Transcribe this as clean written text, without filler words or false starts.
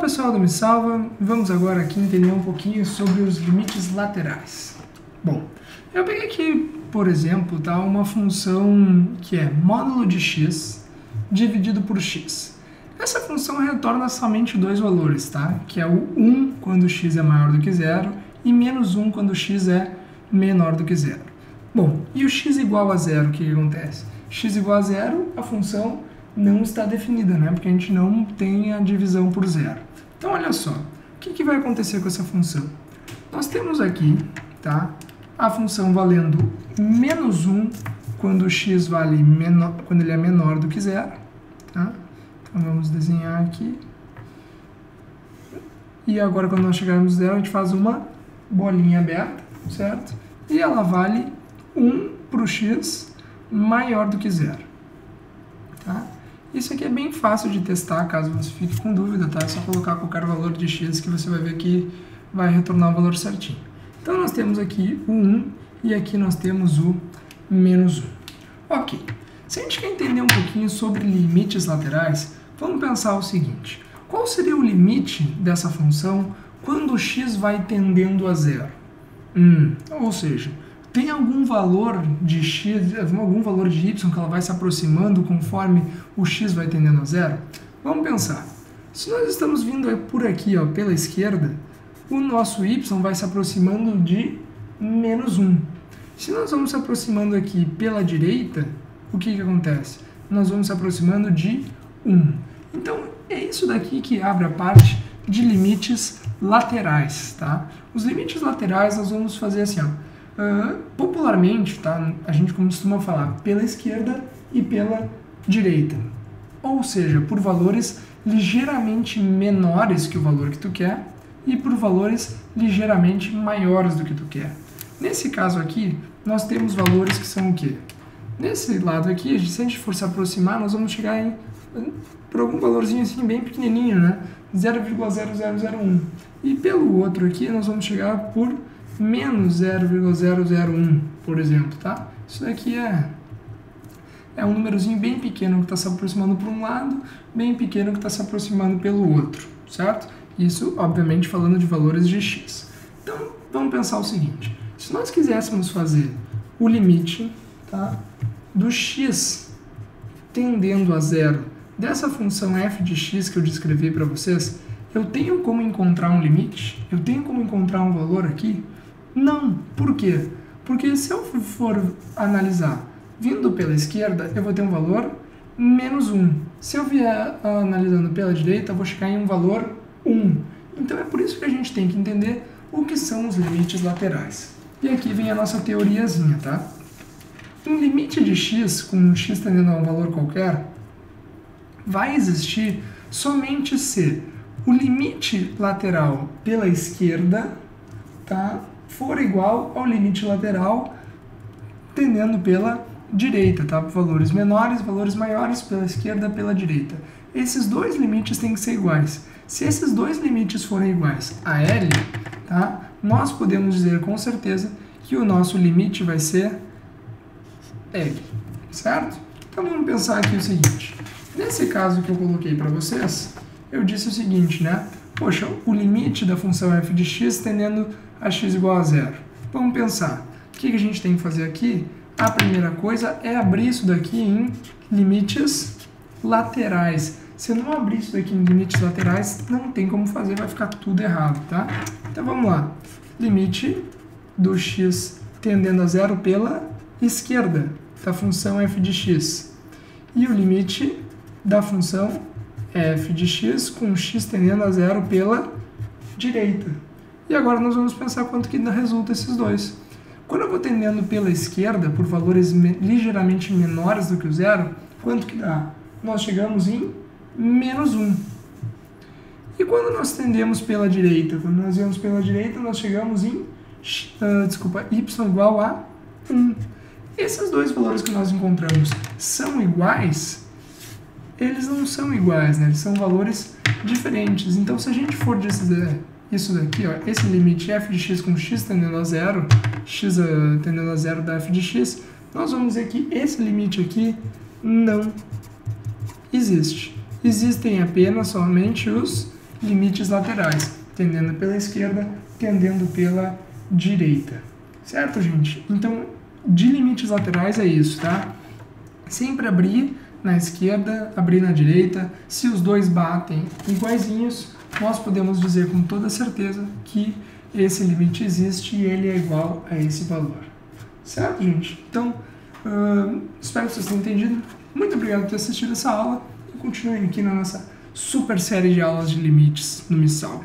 pessoal do Me Salva, vamos agora aqui entender um pouquinho sobre os limites laterais. Bom, eu peguei aqui, por exemplo, tá, uma função que é módulo de x dividido por x. Essa função retorna somente dois valores, tá? Que é o 1 quando x é maior do que zero e menos 1 quando x é menor do que zero. Bom, e o x igual a zero, o que acontece? X igual a zero, a função não está definida, né? Porque a gente não tem a divisão por zero. Então, olha só, o que vai acontecer com essa função? Nós temos aqui, tá, a função valendo menos 1 quando x vale menor, quando ele é menor do que zero, tá? Então, vamos desenhar aqui. E agora, quando nós chegarmos a zero, a gente faz uma bolinha aberta, certo? E ela vale 1 para o x maior do que zero, tá? Isso aqui é bem fácil de testar, caso você fique com dúvida, tá? É só colocar qualquer valor de x que você vai ver que vai retornar o valor certinho. Então, nós temos aqui o 1 e aqui nós temos o menos 1. Ok. Se a gente quer entender um pouquinho sobre limites laterais, vamos pensar o seguinte. Qual seria o limite dessa função quando x vai tendendo a zero? Ou seja, tem algum valor de x, algum valor de y que ela vai se aproximando conforme o x vai tendendo a zero? Vamos pensar. Se nós estamos vindo por aqui, ó, pela esquerda, o nosso y vai se aproximando de menos 1. Se nós vamos se aproximando aqui pela direita, o que acontece? Nós vamos se aproximando de 1. Então, é isso daqui que abre a parte de limites laterais, tá? Os limites laterais nós vamos fazer assim, ó. Popularmente, tá, a gente costuma falar pela esquerda e pela direita, ou seja, por valores ligeiramente menores que o valor que tu quer e por valores ligeiramente maiores do que tu quer. Nesse caso aqui, nós temos valores que são o quê? Nesse lado aqui, se a gente for se aproximar, nós vamos chegar por algum valorzinho assim bem pequenininho, né? 0,0001. E pelo outro aqui, nós vamos chegar por menos 0,001, por exemplo, tá? Isso daqui é um númerozinho bem pequeno que está se aproximando por um lado, bem pequeno que está se aproximando pelo outro, certo? Isso, obviamente, falando de valores de x. Então, vamos pensar o seguinte. Se nós quiséssemos fazer o limite, tá, do x tendendo a zero dessa função f de x que eu descrevi para vocês, eu tenho como encontrar um limite? Eu tenho como encontrar um valor aqui? Não. Por quê? Porque se eu for analisar vindo pela esquerda, eu vou ter um valor menos 1. Se eu vier analisando pela direita, eu vou chegar em um valor 1. Então é por isso que a gente tem que entender o que são os limites laterais. E aqui vem a nossa teoriazinha, tá? Um limite de x, com x tendendo a um valor qualquer, vai existir somente se o limite lateral pela esquerda, tá, for igual ao limite lateral tendendo pela direita, tá? Valores menores, valores maiores pela esquerda, pela direita. Esses dois limites têm que ser iguais. Se esses dois limites forem iguais a L, tá, nós podemos dizer com certeza que o nosso limite vai ser L, certo? Então vamos pensar aqui o seguinte. Nesse caso que eu coloquei para vocês, eu disse o seguinte, né? Poxa, o limite da função f de x tendendo a x igual a zero. Vamos pensar. O que a gente tem que fazer aqui? A primeira coisa é abrir isso daqui em limites laterais. Se eu não abrir isso daqui em limites laterais, não tem como fazer, vai ficar tudo errado, tá? Então vamos lá. Limite do x tendendo a zero pela esquerda da função f de x. E o limite da função f de x com x tendendo a zero pela direita. E agora nós vamos pensar quanto que resulta esses dois. Quando eu vou tendendo pela esquerda, por valores ligeiramente menores do que o zero, quanto que dá? Nós chegamos em menos 1. E quando nós tendemos pela direita? Quando nós vamos pela direita, nós chegamos em y igual a 1. Esses dois valores que nós encontramos são iguais? Eles não são iguais, né? Eles são valores diferentes. Então, se a gente for dizer isso daqui, ó, esse limite f de x com x tendendo a zero, x tendendo a zero da f de x, nós vamos dizer que esse limite aqui não existe. Existem apenas somente os limites laterais, tendendo pela esquerda, tendendo pela direita. Certo, gente? Então, de limites laterais é isso, tá? Sempre abrir na esquerda, abrir na direita. Se os dois batem iguaizinhos, nós podemos dizer com toda certeza que esse limite existe e ele é igual a esse valor. Certo, gente? Então, espero que vocês tenham entendido. Muito obrigado por ter assistido essa aula e continuem aqui na nossa super série de aulas de limites no Missal.